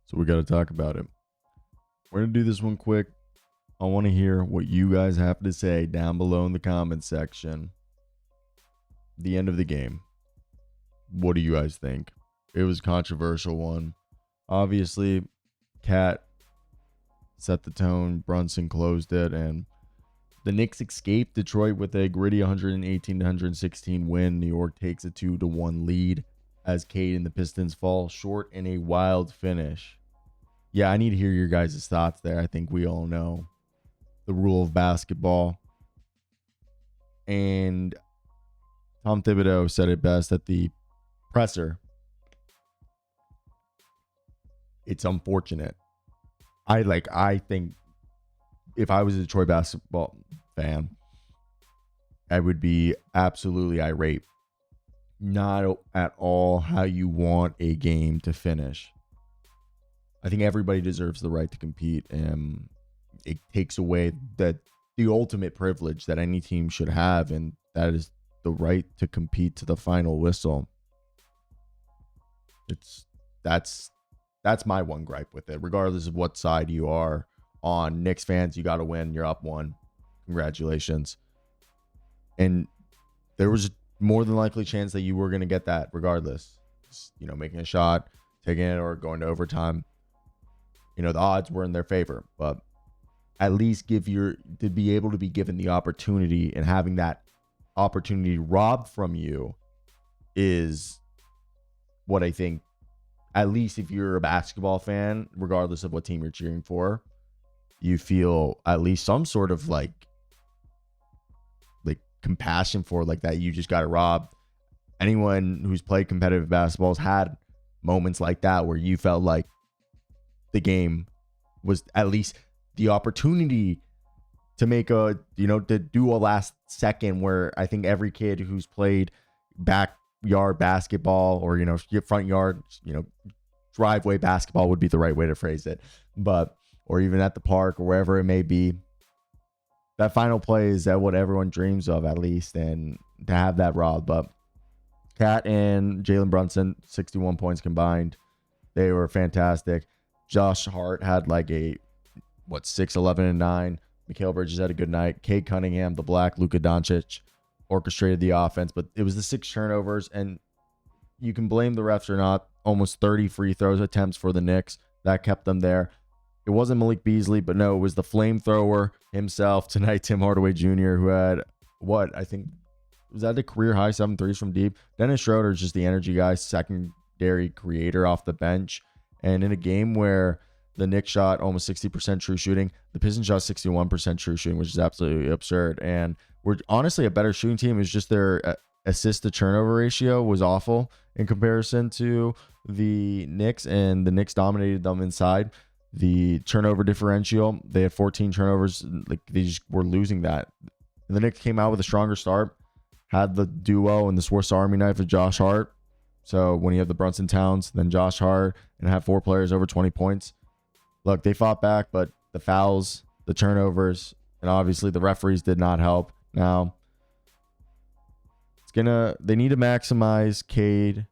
So we got to talk about it. We're going to do this one quick. I want to hear what you guys have to say down below in the comments section. The end of the game. What do you guys think? It was a controversial one. Obviously, Cat set the tone. Brunson closed it. And the Knicks escaped Detroit with a gritty 118-116 win. New York takes a 2-1 lead as Cade and the Pistons fall short in a wild finish. Yeah, I need to hear your guys' thoughts there. I think we all know the rule of basketball. And Tom Thibodeau said it best at the presser. It's unfortunate. I think if I was a Detroit basketball fan, I would be absolutely irate. Not at all how you want a game to finish. I think everybody deserves the right to compete, and it takes away the ultimate privilege that any team should have, and that is the right to compete to the final whistle. That's my one gripe with it. Regardless of what side you are on, Knicks fans, you got to win. You're up one. Congratulations. And there was a more than likely chance that you were going to get that regardless. Just, making a shot, taking it, or going to overtime. The odds were in their favor, but at least to be able to be given the opportunity, and having that opportunity robbed from you is what I think, at least if you're a basketball fan, regardless of what team you're cheering for, you feel at least some sort of like compassion for that you just got robbed. Anyone who's played competitive basketball has had moments like that where you felt like the game was at least the opportunity to make to do a last second, where I think every kid who's played backyard basketball or, front yard, driveway basketball would be the right way to phrase it, or even at the park or wherever it may be, that final play is that what everyone dreams of, at least, and to have that robbed. But Cat and Jalen Brunson, 61 points combined. They were fantastic. Josh Hart had 6, 11, and 9. Mikal Bridges had a good night. Cade Cunningham, the Black Luka Doncic, orchestrated the offense, but it was the 6 turnovers, and you can blame the refs or not. Almost 30 free throws attempts for the Knicks. That kept them there. It wasn't Malik Beasley, but no, it was the flamethrower himself tonight, Tim Hardaway Jr., who had, I think, was that a career high 7 threes from deep? Dennis Schroeder is just the energy guy, secondary creator off the bench. And in a game where the Knicks shot almost 60% true shooting, the Pistons shot 61% true shooting, which is absolutely absurd. And we're honestly a better shooting team. It's just their assist to turnover ratio was awful in comparison to the Knicks, and the Knicks dominated them inside. The turnover differential, they had 14 turnovers. They just were losing that. And the Knicks came out with a stronger start, had the duo and the Swiss Army knife of Josh Hart. So when you have the Brunson Towns, then Josh Hart, and have 4 players over 20 points, look, they fought back, but the fouls, the turnovers, and obviously the referees did not help. Now, they need to maximize Cade,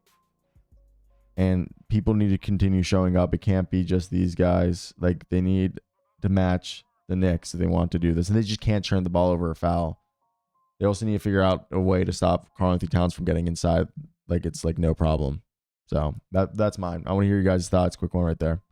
and people need to continue showing up. It can't be just these guys. They need to match the Knicks if they want to do this, and they just can't turn the ball over a foul. They also need to figure out a way to stop Karl-Anthony Towns from getting inside. It's no problem. So that's mine. I want to hear you guys' thoughts. Quick one right there.